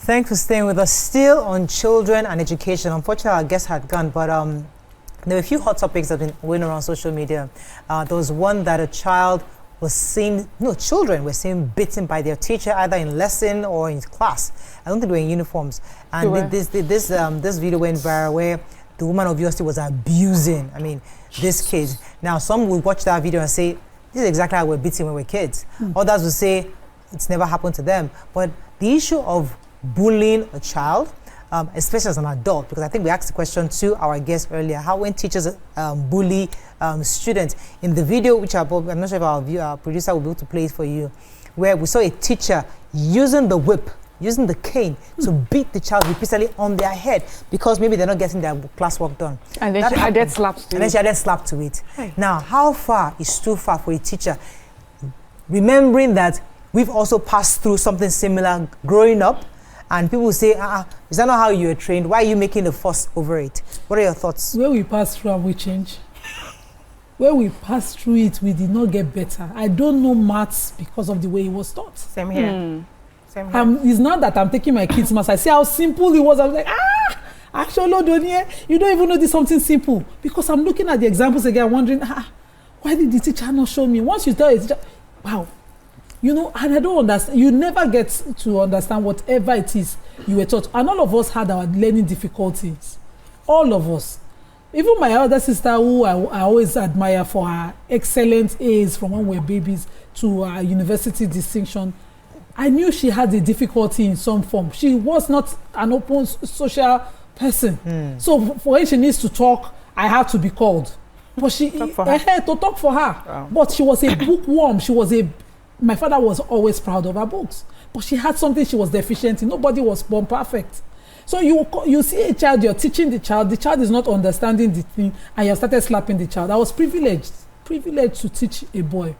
Thanks for staying with us. Still on children and education. Unfortunately, our guest had gone, but there were a few hot topics that have been going around social media. There was one that a child was seen, children were seen bitten by their teacher either in lesson or in class. I don't think they were in uniforms. And this video went viral where the woman obviously was abusing, this kid. Now, some will watch that video and say, this is exactly how we're beaten when we're kids. Others will say, it's never happened to them. But the issue of bullying a child, especially as an adult, because I think we asked the question to our guest earlier, how when teachers bully students. In the video, which I'm not sure if our producer will be able to play it for you, where we saw a teacher using the whip, using the cane to beat the child repeatedly on their head because maybe they're not getting their classwork done. And then she added slaps to it. And then she added slap to it. Hey. Now, how far is too far for a teacher? Remembering that we've also passed through something similar growing up, and people say, is that not how you were trained? Why are you making a fuss over it? What are your thoughts? Where we pass through and we change. Where we passed through it, we did not get better. I don't know maths because of the way it was taught. Same here. Same here. It's not that I'm taking my kids' maths. I see how simple it was. I was like, actually, you don't even know this is something simple. Because I'm looking at the examples again, wondering, why did the teacher not show me? Once you tell a teacher, wow. And I don't understand. You never get to understand whatever it is you were taught. And all of us had our learning difficulties. All of us. Even my elder sister, who I always admire for her excellent A's from when we were babies to her university distinction, I knew she had a difficulty in some form. She was not an open social person. So for when she needs to talk, I have to be called. But she had to talk for her. Wow. But she was a bookworm. My father was always proud of her books. But she had something she was deficient in. Nobody was born perfect. So you see a child, you're teaching the child is not understanding the thing, and you started slapping the child. I was privileged to teach a boy.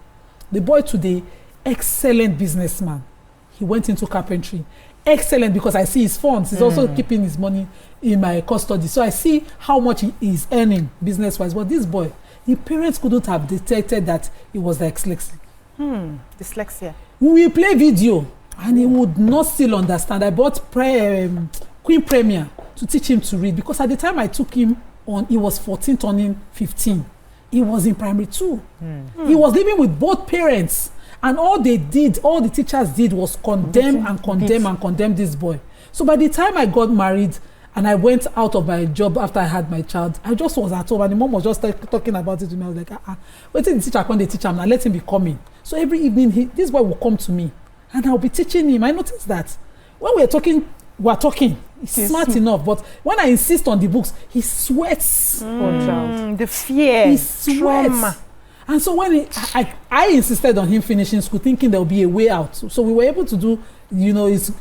The boy today, excellent businessman. He went into carpentry. Excellent, because I see his funds. He's also keeping his money in my custody. So I see how much he is earning business-wise. But this boy, the parents couldn't have detected that he was dyslexic. Dyslexia. We play video, and he would not still understand. I bought Queen Premier to teach him to read, because at the time I took him on, he was 14 turning 15. He was in primary 2. He was living with both parents. And all the teachers did was condemn this boy. So by the time I got married and I went out of my job after I had my child, I just was at home, and the mom was just talking about it to me. I was like, wait till the teacher come, the teacher, and let him be coming. So every evening, this boy will come to me, and I'll be teaching him. I noticed that when we're talking, he's smart enough, but when I insist on the books, he sweats. The fear. He sweats. Trauma. And so when I insisted on him finishing school, thinking there would be a way out. So we were able to do, his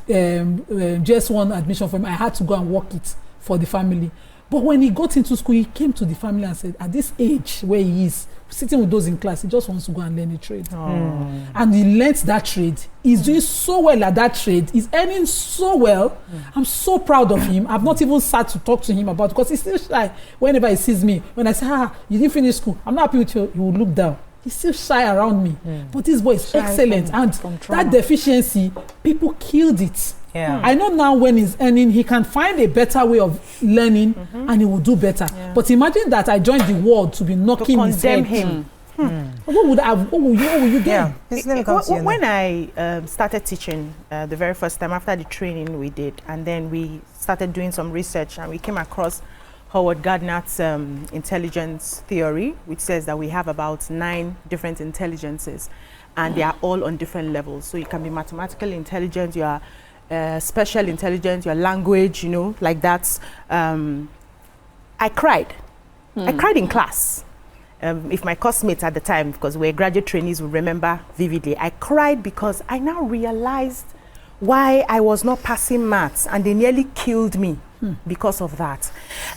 just one admission for him. I had to go and work it for the family. But when he got into school, he came to the family and said, at this age where he is, sitting with those in class, he just wants to go and learn a trade. And he learnt that trade. He's doing so well at that trade. He's earning so well. I'm so proud of him. I've not even sat to talk to him about it, because he's still shy. Whenever he sees me, when I say, you didn't finish school, I'm not happy with you, he will look down. He's still shy around me. But this boy is excellent. And that deficiency, people killed it. I know now when he's earning, he can find a better way of learning, and he will do better. But imagine that I joined the world to be knocking his head. Him. What will you get? When I started teaching the very first time after the training we did, and then we started doing some research, and we came across Howard Gardner's intelligence theory, which says that we have about 9 different intelligences, and they are all on different levels. So you can be mathematically intelligent, you are special intelligence, your language, like that. I cried. I cried in class. If my classmates at the time, because we're graduate trainees, will remember vividly, I cried because I now realized why I was not passing maths, and they nearly killed me because of that.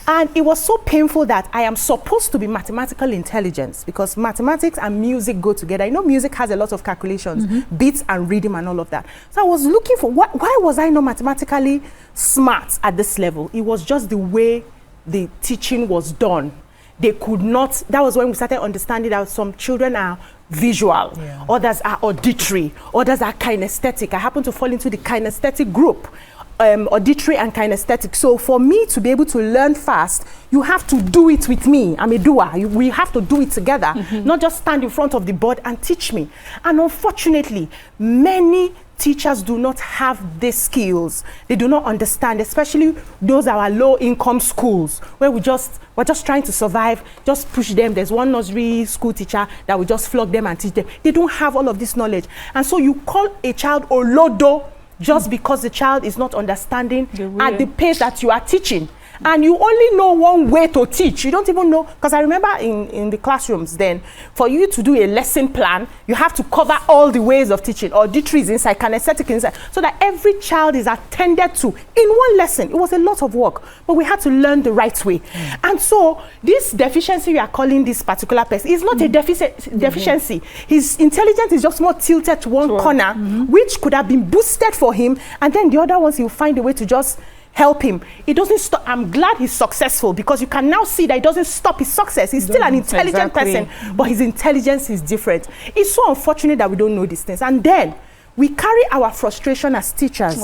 And it was so painful that I am supposed to be mathematical intelligence, because mathematics and music go together. I know music has a lot of calculations, beats and rhythm and all of that. So I was looking for why was I not mathematically smart at this level? It was just the way the teaching was done. They could not, that was when we started understanding that some children are visual, others are auditory, others are kinesthetic. I happen to fall into the kinesthetic group. auditory and kinesthetic. So for me to be able to learn fast, you have to do it with me. I'm a doer. We have to do it together, not just stand in front of the board and teach me. And unfortunately, many teachers do not have these skills. They do not understand, especially those that are low-income schools, where we're just trying to survive, just push them. There's one nursery school teacher that will just flog them and teach them. They don't have all of this knowledge. And so you call a child Olodo just because the child is not understanding at the pace that you are teaching. And you only know one way to teach. You don't even know, because I remember in the classrooms then, for you to do a lesson plan, you have to cover all the ways of teaching. Auditory is inside, kinesthetic inside, so that every child is attended to in one lesson. It was a lot of work, but we had to learn the right way. And so this deficiency we are calling this particular person is not a deficiency. His intelligence is just more tilted to one corner, which could have been boosted for him, and then the other ones he'll find a way to just help him. It doesn't stop. I'm glad he's successful, because you can now see that it doesn't stop his success. He's still an intelligent person, but his intelligence is different. It's so unfortunate that we don't know these things. And then we carry our frustration as teachers,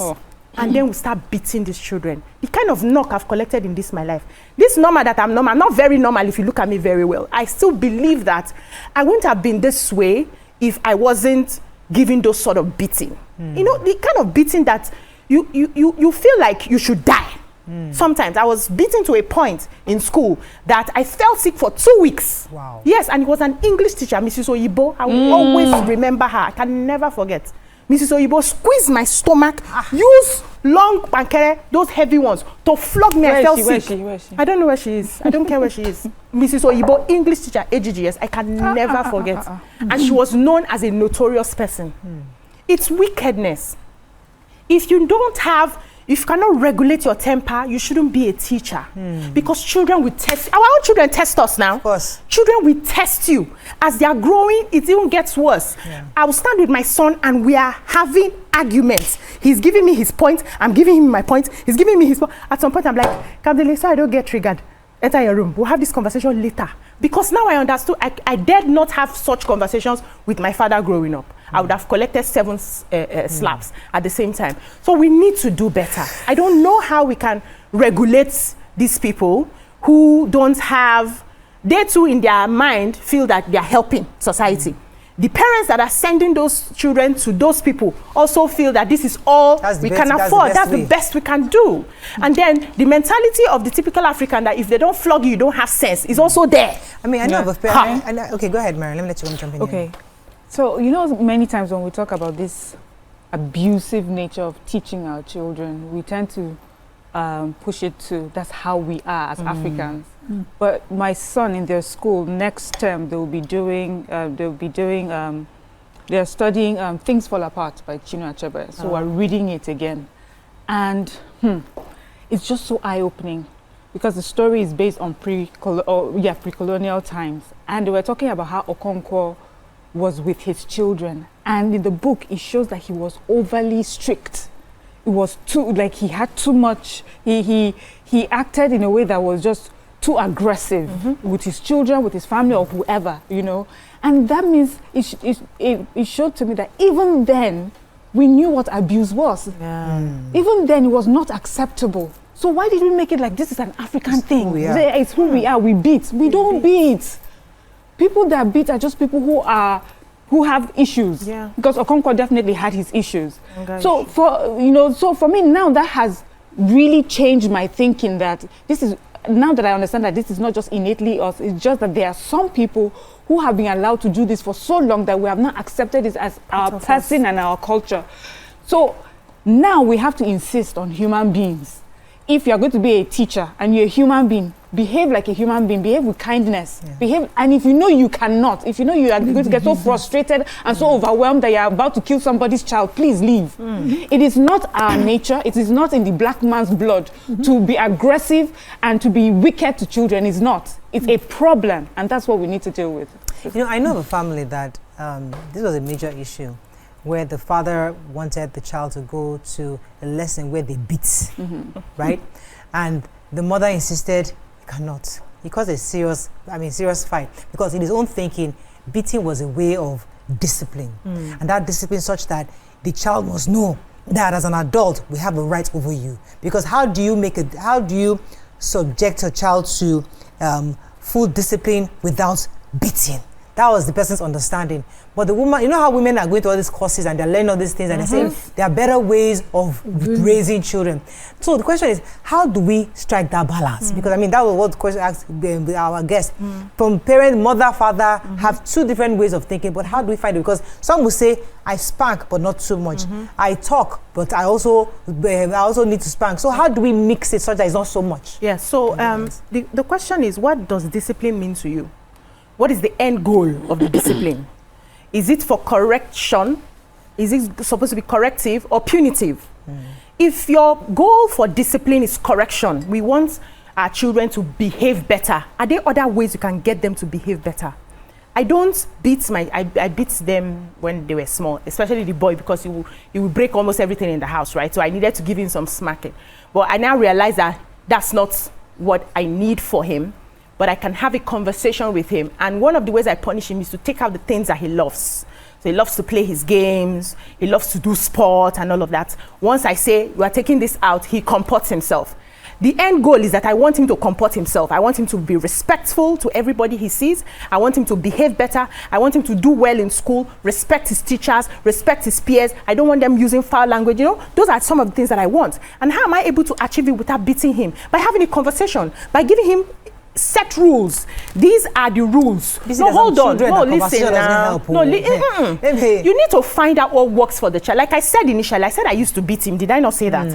and then we start beating these children. The kind of knock I've collected in this my life. This normal that I'm normal, not very normal if you look at me very well. I still believe that I wouldn't have been this way if I wasn't giving those sort of beating. You know, the kind of beating that you feel like you should die. Sometimes I was beaten to a point in school that I fell sick for 2 weeks. Wow. Yes, and it was an English teacher, Mrs. Oyibo. I will always remember her. I can never forget. Mrs. Oyibo squeezed my stomach, use long pancere, those heavy ones, to flog me. I fell sick. Where is she? I don't know where she is. I don't care where she is. Mrs. Oyibo, English teacher, AGGS. I can never forget. And she was known as a notorious person. It's wickedness. If you cannot regulate your temper, you shouldn't be a teacher. Because children will test. Our own children test us now. Of course. Children will test you. As they are growing, it even gets worse. I will stand with my son and we are having arguments. He's giving me his point. I'm giving him my point. He's giving me his point. At some point, I'm like, Kabdele, so I don't get triggered. Enter your room. We'll have this conversation later. Because now I understood. I dared not have such conversations with my father growing up. I would have collected 7 slaps at the same time. So we need to do better. I don't know how we can regulate these people who don't have, they too in their mind feel that they are helping society. The parents that are sending those children to those people also feel that this is all we can afford. That's the best we can do. And then the mentality of the typical African that if they don't flog you, you don't have sense is also there. I mean, I know of a parent. Okay, go ahead, Mary. Let me let you jump in. Okay. So, you know, many times when we talk about this abusive nature of teaching our children, we tend to push it to that's how we are as Africans. But my son in their school next term they're studying Things Fall Apart by Chinua Achebe. So we're reading it again, and it's just so eye-opening because the story is based on pre-colonial times, and they were talking about how Okonkwo was with his children, and in the book it shows that he was overly strict. It was too, like, he had too much. He acted in a way that was just too aggressive with his children, with his family, or whoever, you know. And that means it showed to me that even then we knew what abuse was. Even then it was not acceptable. So why did we make it like this is an African thing? It's who we are. We beat. We don't beat. People that beat are just people who have issues. Because Okonkwo definitely had his issues. So for me now, that has really changed my thinking that this is, now that I understand that this is not just innately us, it's just that there are some people who have been allowed to do this for so long that we have not accepted this as our person and our culture. So now we have to insist on human beings. If you're going to be a teacher and you're a human being, behave like a human being, behave with kindness, behave, and if you know you cannot, if you know you are going to get so frustrated and so overwhelmed that you're about to kill somebody's child, please leave. It is not our nature, it is not in the black man's blood to be aggressive and to be wicked to children. It's not. It's a problem, and that's what we need to deal with. You know, I know of a family that this was a major issue, where the father wanted the child to go to a lesson where they beat, right? And the mother insisted, you cannot. He caused a serious fight, because in his own thinking, beating was a way of discipline. And that discipline such that the child must know that as an adult we have a right over you? Because how do you subject a child to full discipline without beating? That was the person's understanding. But the woman, you know how women are going to all these courses and they're learning all these things and they're saying there are better ways of raising children. So the question is, how do we strike that balance? Because I mean, that was what the question asked our guest. From parent, mother, father, have two different ways of thinking, but how do we find it? Because some will say, I spank, but not too much. I talk, but I also need to spank. So how do we mix it such that it's not so much? Yeah, so the question is, what does discipline mean to you? What is the end goal of the discipline? Is it for correction? Is it supposed to be corrective or punitive? If your goal for discipline is correction, we want our children to behave better. Are there other ways you can get them to behave better? I don't beat I beat them when they were small, especially the boy, because he will break almost everything in the house, right? So I needed to give him some smacking. But I now realize that that's not what I need for him. But I can have a conversation with him. And one of the ways I punish him is to take out the things that he loves. So he loves to play his games, he loves to do sport and all of that. Once I say, you are taking this out, he comports himself. The end goal is that I want him to comport himself. I want him to be respectful to everybody he sees. I want him to behave better. I want him to do well in school, respect his teachers, respect his peers. I don't want them using foul language. You know, those are some of the things that I want. And how am I able to achieve it without beating him? By having a conversation, by giving him set rules. These are the rules. No, hold on. No, listen now. No, you need to find out what works for the child. Like I said initially, I said I used to beat him. Did I not say that?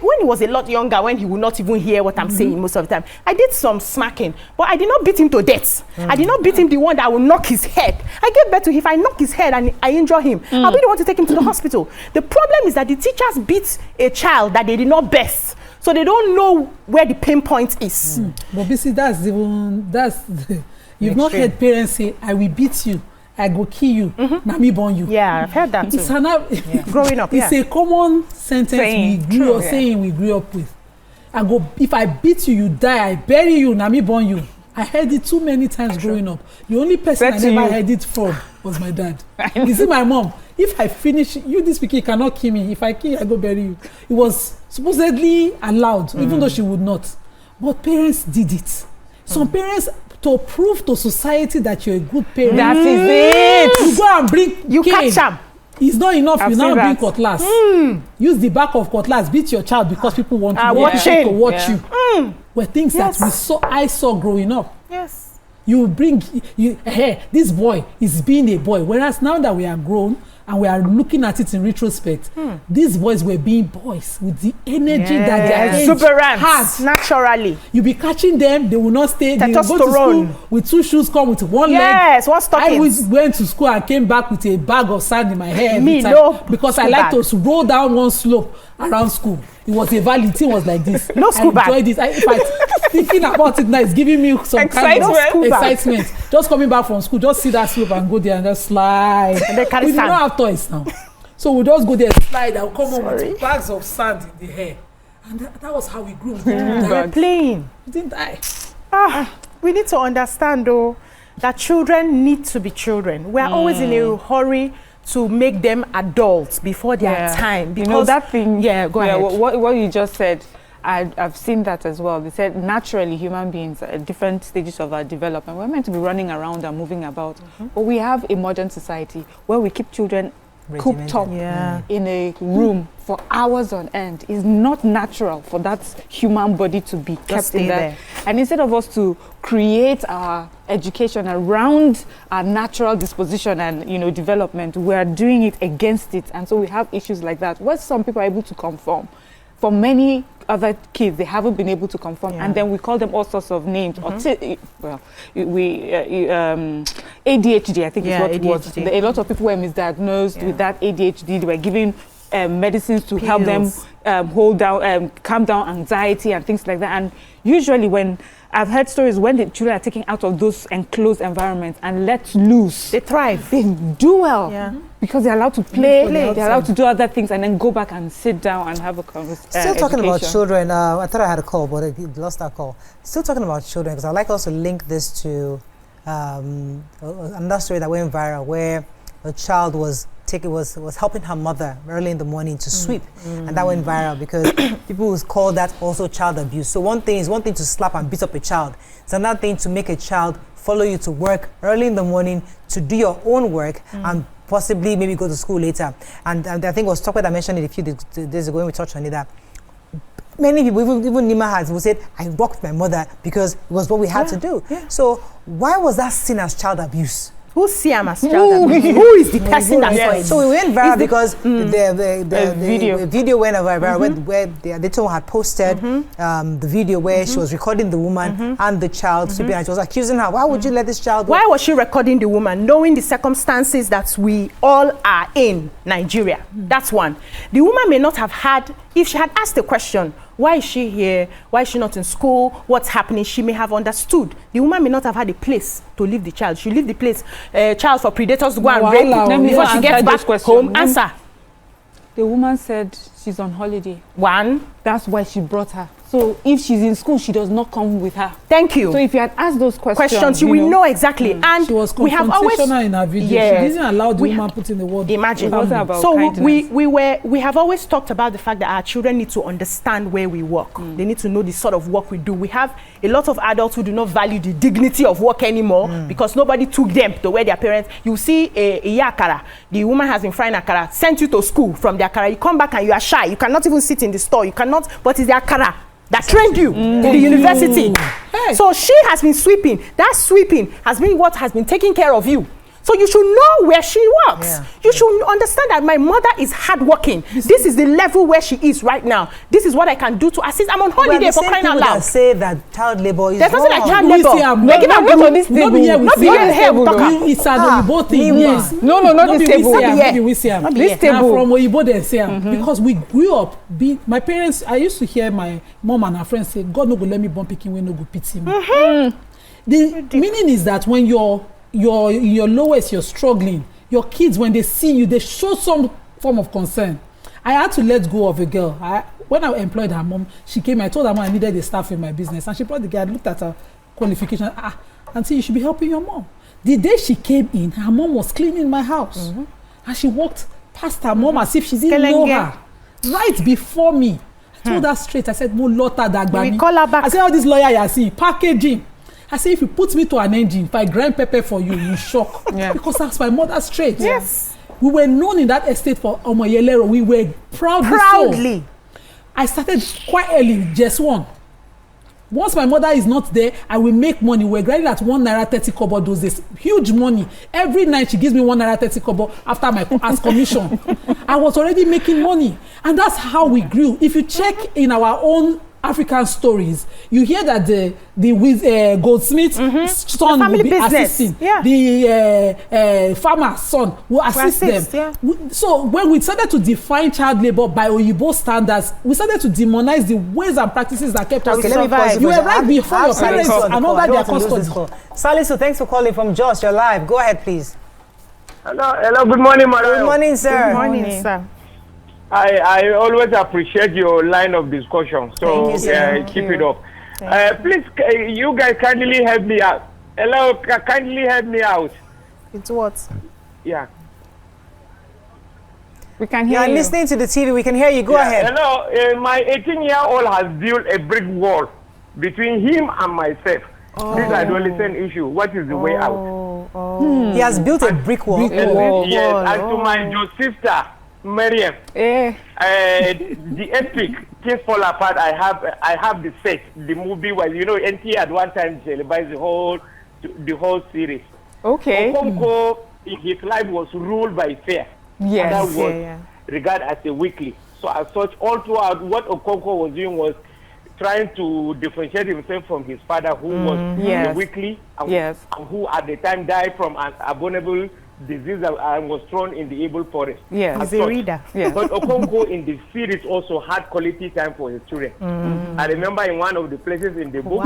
When he was a lot younger, when he would not even hear what I'm saying most of the time, I did some smacking, but I did not beat him to death. I did not beat him the one that will knock his head. I gave birth to him. If I knock his head and I injure him, I'll be the one to take him to the hospital. The problem is that the teachers beat a child that they did not birth. So they don't know where the pain point is. But you see, you've not heard parents say, I will beat you, I go kill you, na me born you. Yeah, I've heard that too. It's growing up, it's a common sentence we grew up with. If I beat you, you die, I bury you, na me born you. I heard it too many times growing up. The only person I never heard it from was my dad. You see, my mom, if I finish, this pikin cannot kill me. If I kill you, I go bury you. It was supposedly allowed, even though she would not. But parents did it. Some parents, to prove to society that you're a good parent, that is it. You go and bring you catch them. It's not enough. You now bring cutlass. Use the back of cutlass, beat your child because people want to watch you. Were things that I saw growing up. Yes. You bring this boy is being a boy, whereas now that we are grown and we are looking at it in retrospect, these boys were being boys with the energy that their age has. Naturally. You be catching them, they will not stay. They will go to school with two shoes, come with one leg. Yes, one stockings. I always went to school and came back with a bag of sand in my hair every time, no, because I like to roll down one slope around school. It was a valley, it was like this. No school bag. I enjoyed it. Thinking about it now, it's giving me some excitement. Kind of excitement. Just coming back from school, just see that slope and go there and just slide. And they carry we sand. don't have toys now. So we just go there and slide and come home with bags of sand in the hair. And that was how we grew. We were playing. We didn't die. We need to understand though that children need to be children. We are always in a hurry to make them adults before their time. Because, you know that thing. Yeah, go ahead. What you just said, I've seen that as well. They said naturally human beings at different stages of our development, we're meant to be running around and moving about. But we have a modern society where we keep children cooped up in a room for hours on end. It's not natural for that human body to be kept in there. And instead of us to create our education around our natural disposition and development, we are doing it against it. And so we have issues like that where some people are able to conform. For many other kids, they haven't been able to conform, and then we call them all sorts of names. ADHD, I think is what it was. A lot of people were misdiagnosed with that ADHD. They were given medicines to help them calm down anxiety and things like that. And usually when I've heard stories when the children are taken out of those enclosed environments and let loose, they thrive. They do well because they're allowed to play, they're allowed to do other things, and then go back and sit down and have a conversation. Still talking about children, I thought I had a call, but I lost that call. Still talking about children, because I'd like also to link this to another story that went viral where a child was was helping her mother early in the morning to sweep, and that went viral because people would call that also child abuse. So one thing to slap and beat up a child. It's another thing to make a child follow you to work early in the morning to do your own work and possibly maybe go to school later. And I think it was Tokwe that mentioned it a few days ago when we touched on it, that many people, even Nima has, who said, I worked with my mother because it was what we had to do. Yeah. So why was that seen as child abuse? Who see him as child abuse? Who is the person that saw it? So we went viral because the video went viral where the editor had posted the video where she was recording the woman and the child sleeping, and she was accusing her. Why would you let this child go? Why was she recording the woman, knowing the circumstances that we all are in Nigeria? That's one. The woman may not have had, if she had asked the question, why is she here? Why is she not in school? What's happening? She may have understood. The woman may not have had a place to leave the child. She leave the place, child for predators to go and rape before she gets back home. Answer. The woman said she's on holiday. One. That's why she brought her. So if she's in school, she does not come with her. Thank you. So if you had asked those questions, you will know exactly. And she was we have always in her video. She didn't allow the woman put in the word. Imagine. So we have always talked about the fact that our children need to understand where we work. They need to know the sort of work we do. We have a lot of adults who do not value the dignity of work anymore because nobody took them to where their parents. You see a yakara, the woman has been frying akara, sent you to school from the akara. You come back and you are shy. You cannot even sit in the store. You cannot. But it's the akara that trained you in the university. Hey. So she has been sweeping. That sweeping has been what has been taking care of you. So you should know where she works. Yeah. You should understand that my mother is hardworking. This is the level where she is right now. This is what I can do to assist. I'm on holiday for crying out loud. That say that child labor is there's nothing like child labor. Not this table. Not be here. It's an Oyibo thing. Yes. No, not this table. This table from Oyibo they say because we grew up. My parents. I used to hear my mom and her friends say, "God no go let me born pikin when no go pity me." The meaning is that when you're your lowest, you're struggling, your kids, when they see you, they show some form of concern. I had to let go of a girl. When I employed her mom, she came, I told her mom I needed a staff in my business, and she brought the guy. I looked at her qualification, auntie, you should be helping your mom. The day she came in, her mom was cleaning my house, and she walked past her mom as if she didn't know her, right before me. I told her straight, I said, Mo Lota Dagbani. We call her back. I said, how this lawyer you see, packaging. I say, if you put me to an engine, if I grind pepper for you, you shock. Because that's my mother's trait. Yes. We were known in that estate for Omoyelero. We were proudly. So. I started quite early, just one. Once my mother is not there, I will make money. We're grinding at 1 naira 30 kobo those days. Huge money. Every night she gives me 1 naira 30 kobo after my as commission. I was already making money. And that's how we grew. If you check in our own African stories, you hear that the goldsmith's son will be assisting. The farmer's son will assist them. So when we started to define child labor by Oyibo standards, we started to demonize the ways and practices that kept us survive. You were right before your parents and under their custody. Salisu, thanks for calling from Jos. You're live. Go ahead, please. Hello. Good morning, madam. Good morning, sir. Good morning, sir. I always appreciate your line of discussion, so keep it up. Please, you guys kindly help me out. Hello, kindly help me out. It's what? Yeah. We can hear you. You're listening to the TV. We can hear you. Go ahead. Hello, my 18-year-old has built a brick wall between him and myself. This is an adolescent issue. What is the way out? He has built a brick wall. Yes, and to my sister, Miriam, the epic Things Fall Apart. I have the set. The movie was, NT at one time televised the whole series. Okay. Okonko in his life was ruled by fear. Yes. That was regarded as a weakling. So as such, all throughout, what Okonko was doing was trying to differentiate himself from his father, who was a weakling, and who at the time died from an abominable disease and was thrown in the evil forest. Yes, he's a reader. Yes. But Okonko in the series also had quality time for his children. I remember in one of the places in the book,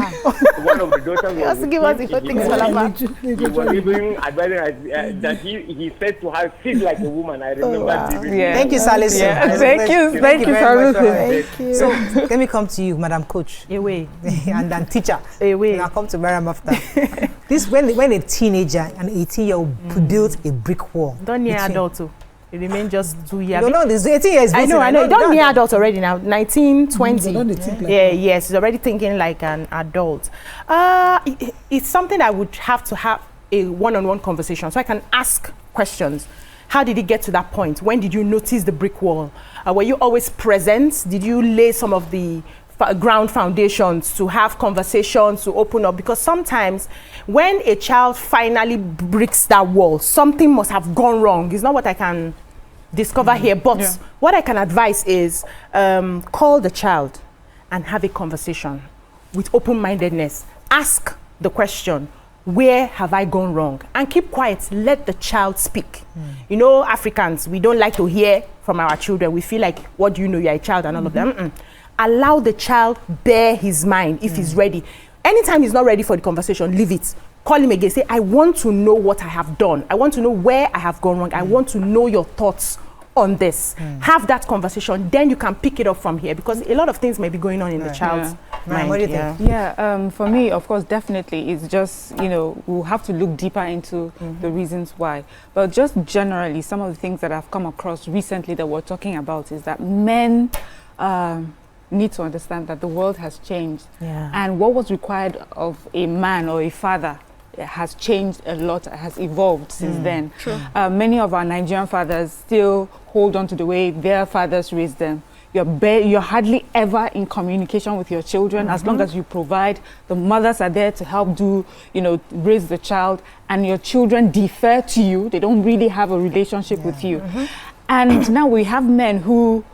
one of the daughters was give us the things he was even advising that he said to her, sit like a woman. I remember Thank you, Salisu. Thank you, Salisu. So let me come to you, Madam Coach. Away. And then teacher. Away. And I'll come to Mariam after. This when a teenager, an 18-year-old, built a brick wall. Don't near adult too. It remains just 2 years. No, this 18 years. I know. You don't need adults already now. 19, 20. Yes, he's already thinking like an adult. It's something I would have to have a one-on-one conversation, so I can ask questions. How did it get to that point? When did you notice the brick wall? Were you always present? Did you lay some of the ground foundations to have conversations, to open up? Because sometimes when a child finally breaks that wall, something must have gone wrong. It's not what I can discover here, but what I can advise is call the child and have a conversation with open-mindedness. Ask the question, where have I gone wrong? And keep quiet, let the child speak. You know, Africans, we don't like to hear from our children. We feel like, what do you know, you're a child and all of them. Allow the child bear his mind if he's ready. Anytime he's not ready for the conversation, leave it. Call him again, say, I want to know what I have done. I want to know where I have gone wrong. I want to know your thoughts on this. Have that conversation, then you can pick it up from here, because a lot of things may be going on in the child's mind. What do you think? For me, of course, definitely, it's just, we'll have to look deeper into the reasons why. But just generally, some of the things that I've come across recently that we're talking about is that men need to understand that the world has changed. And what was required of a man or a father has changed a lot, has evolved since then. Many of our Nigerian fathers still hold on to the way their fathers raised them. You're hardly ever in communication with your children. As long as you provide, the mothers are there to help raise the child, and your children defer to you. They don't really have a relationship with you. And now we have men who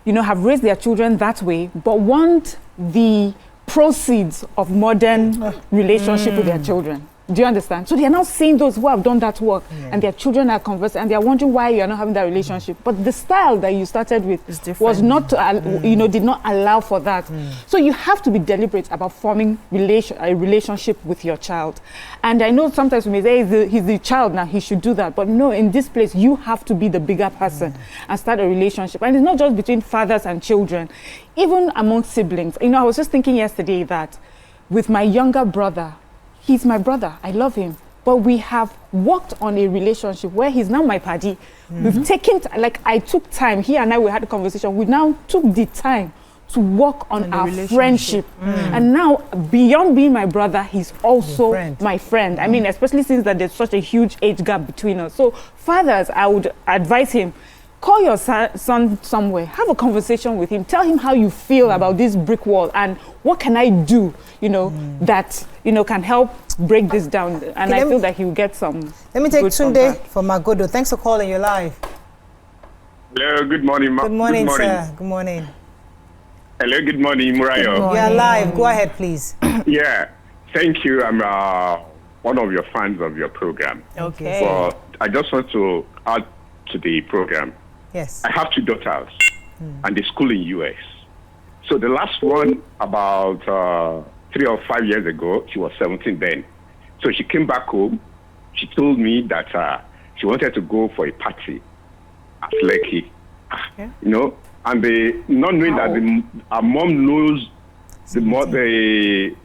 have raised their children that way, but want the proceeds of modern relationship with their children. Do you understand? So they are now seeing those who have done that work, and their children are conversing, and they are wondering why you are not having that relationship. But the style that you started with was not, did not allow for that. So you have to be deliberate about forming a relationship with your child. And I know sometimes we may say he's the child now, he should do that. But no, in this place, you have to be the bigger person and start a relationship. And it's not just between fathers and children, even among siblings. I was just thinking yesterday that with my younger brother, he's my brother. I love him. But we have worked on a relationship where he's now my paddy. We've taken, I took time. He and I had a conversation. We now took the time to work on our friendship. And now, beyond being my brother, he's also my friend. I mean, especially since that there's such a huge age gap between us. So, fathers, I would advise him, call your son somewhere, have a conversation with him, tell him how you feel about this brick wall and what can I do, that, can help break this down. And I feel that he will get some. Let me take Tunde from Magodo. Thanks for calling. You're live. Hello, good morning. Good morning, sir. Good morning. Hello, good morning, Murayo. You're live. Go ahead, please. Yeah, thank you. I'm one of your fans of your program. Okay. But I just want to add to the program. Yes. I have 2 daughters, and they school in US. So the last one, about 3 or 5 years ago, she was 17 then. So she came back home. She told me that she wanted to go for a party at Lekki. And they not knowing that her mom knows the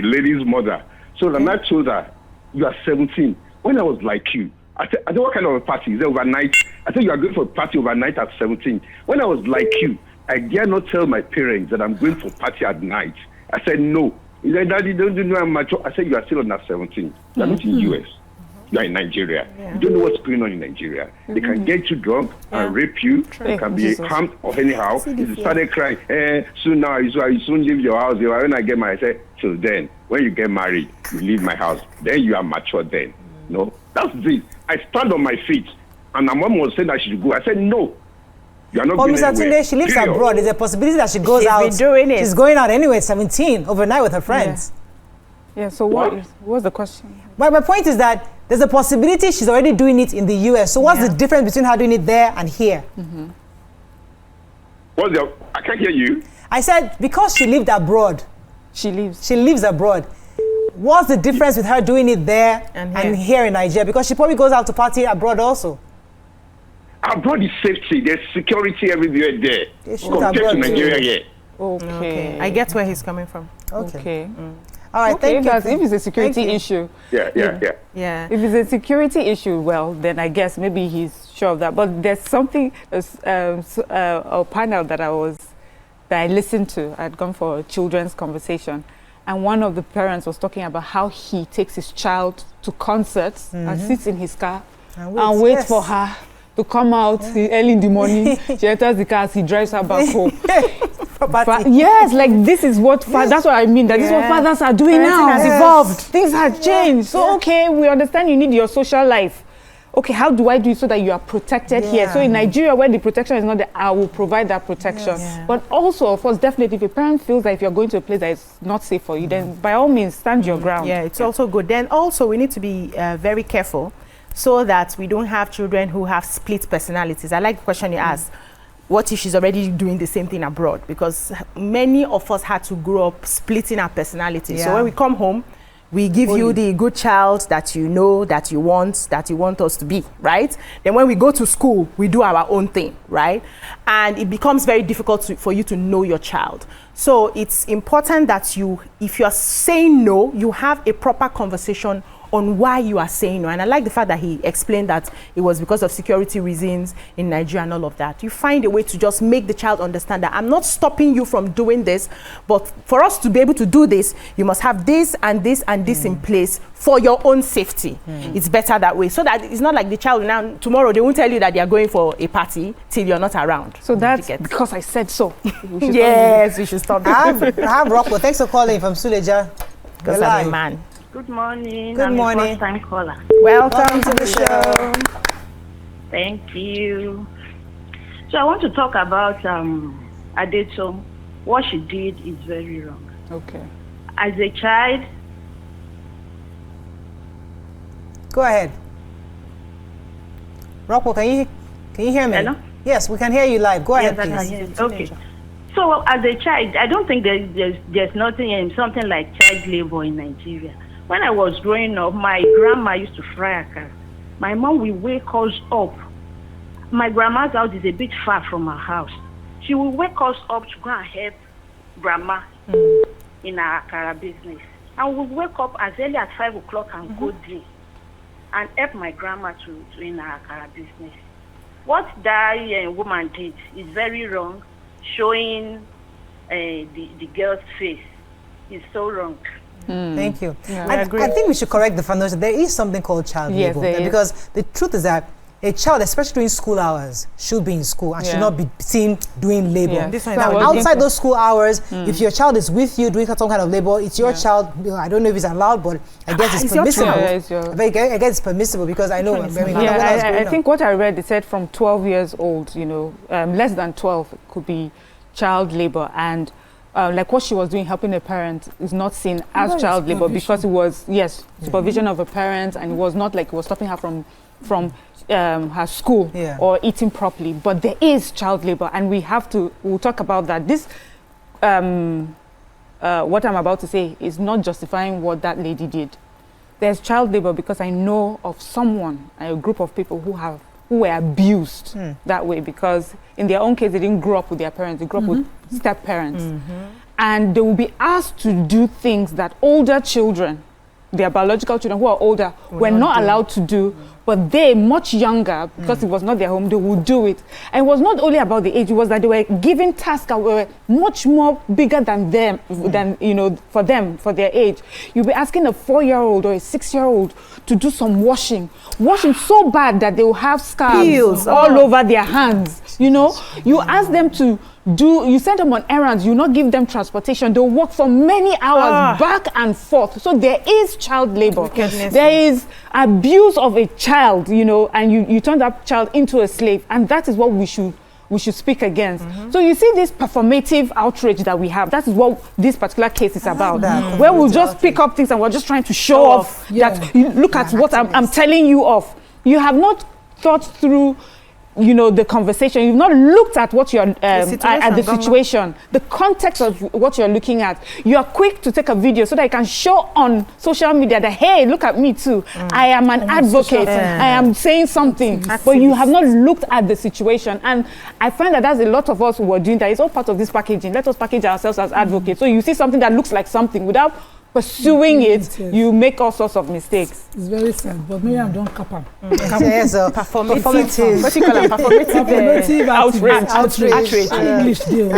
lady's mother. So then I told her, you are 17. When I was like you, I said, what kind of a party? Is it overnight? I said, you are going for a party overnight at 17. When I was like you, I dare not tell my parents that I'm going for a party at night. I said, no. He said, Daddy, don't you know I'm mature? I said, you are still under 17. You are not in US. You are in Nigeria. You don't know what's going on in Nigeria. They can get you drunk and rape you. They can be harmed or anyhow. If you started crying, soon now, you soon leave your house. When I get married, I said, till then, when you get married, you leave my house. Then you are mature then. No, that's it. I stand on my feet. And my mom was saying that she should go. I said, no. You are not going Mr. Tunde, she lives abroad. There's a possibility that she goes out. She's been doing it. She's going out anyway at 17, overnight with her friends. Yeah, so what's the question? My point is that there's a possibility she's already doing it in the US. So what's the difference between her doing it there and here? I can't hear you. I said, because she lived abroad. She lives abroad. What's the difference with her doing it there and here in Nigeria? Because she probably goes out to party abroad also. Abroad is safety. There's security everywhere there. Compared to Nigeria here. Okay. I get where he's coming from. Okay. All right, okay, thank you. If it's a security issue. Yeah. Yeah. If it's a security issue, well, then I guess maybe he's sure of that. But there's something, a panel that I listened to. I'd gone for a children's conversation, and one of the parents was talking about how he takes his child to concerts and sits in his car and waits for her to come out early in the morning. She enters the car, he drives her back home. Yes, like this is what that's what I mean. This is what fathers are doing now. Has evolved. Things have changed. So okay, we understand you need your social life. Okay, how do I do it so that you are protected here? So in Nigeria, where the protection is not there, I will provide that protection. But also, of course, definitely, if a parent feels that if you're going to a place that is not safe for you, then by all means, stand your ground. Yeah, it's also good. Then also, we need to be very careful so that we don't have children who have split personalities. I like the question you asked. What if she's already doing the same thing abroad? Because many of us had to grow up splitting our personalities. So when we come home, we give you the good child that you know, that you want us to be, right? Then when we go to school, we do our own thing, right? And it becomes very difficult for you to know your child. So it's important that if you are saying no, you have a proper conversation on why you are saying no. And I like the fact that he explained that it was because of security reasons in Nigeria and all of that. You find a way to just make the child understand that I'm not stopping you from doing this, but for us to be able to do this, you must have this and this and this in place for your own safety. It's better that way. So that it's not like the child now, tomorrow they won't tell you that they are going for a party till you're not around. So that's because I said so. Yes, we should stop that. I have Rockwell. Thanks for calling from Suleja. Because I'm a man. Good morning. Good morning. I'm a first-time caller. Welcome to the show. Thank you. So I want to talk about Adeto. What she did is very wrong. Okay. As a child. Go ahead. Rockwell, can you hear me? Hello? Yes, we can hear you live. Go ahead, Yes, please. Okay. So as a child, I don't think there's something like child labor in Nigeria. When I was growing up, my grandma used to fry akara. My mom will wake us up. My grandma's house is a bit far from our house. She will wake us up to go and help grandma in our akara business. And we'll wake up as early as 5 o'clock and go there and help my grandma to in our akara business. What that woman did is very wrong. Showing the girl's face is so wrong. Thank you. Yeah, I think we should correct the foundation. There is something called child labor. Because the truth is that a child, especially during school hours, should be in school and should not be seen doing labor. Now, outside those school hours, if your child is with you doing some kind of labor, it's your child. I don't know if it's allowed, but I guess it's permissible. I guess it's permissible because I know. I think what I read, it said from 12 years old, less than 12 could be child labor, and like what she was doing, helping a parent, is not seen as child labor because it was supervision of a parent, and it was not like it was stopping her from her school or eating properly. But there is child labor, and we'll talk about that. This what I'm about to say is not justifying what that lady did. There's child labor because I know of someone, a group of people who were abused that way, because in their own case they didn't grow up with their parents, they grew up with step parents, and they will be asked to do things that older children, their biological children who are older, were not allowed to do, but they, much younger, because it was not their home, they would do it. And it was not only about the age, it was that they were given tasks that were much more bigger than them, for them, for their age. You'll be asking a 4-year-old or a 6-year-old to do some washing so bad that they will have scars all over their hands. You ask them to you send them on errands, you not give them transportation, they'll work for many hours back and forth. So there is child labor. There is abuse of a child, and you turn that child into a slave, and that is what we should speak against. So you see this performative outrage that we have, that is what this particular case is about, where we'll just pick up things and we're just trying to show off that, look at what I'm telling you of. You have not thought through the conversation. You've not looked at what you're at the situation, the context of what you're looking at. You are quick to take a video so that you can show on social media that, hey, look at me too. I am an advocate. I am saying something. But you have not looked at the situation. And I find that that's a lot of us who are doing that. It's all part of this packaging. Let us package ourselves as advocates. So you see something that looks like something without pursuing it, you make all sorts of mistakes. It's very sad, but maybe I'm done kappa. So performative. What you call it? Performative outrage. English deal.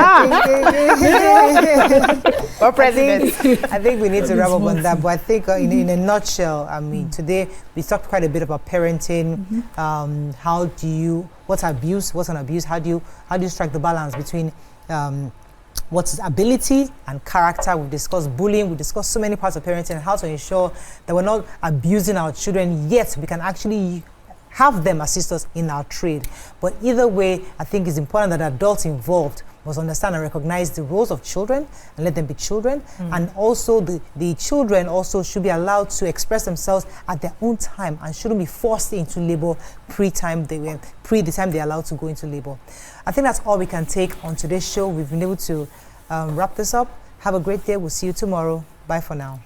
I think we need to wrap up on that, but I think in a nutshell, I mean, today we talked quite a bit about parenting. What's abuse? What's an abuse? How do you strike the balance between what's ability and character? We've discussed bullying, we've discussed so many parts of parenting and how to ensure that we're not abusing our children, yet we can actually have them assist us in our trade. But either way, I think it's important that adults involved must understand and recognize the roles of children and let them be children. And also the children also should be allowed to express themselves at their own time and shouldn't be forced into labor pre the time they're allowed to go into labor. I think that's all we can take on today's show. We've been able to wrap this up. Have a great day. We'll see you tomorrow. Bye for now.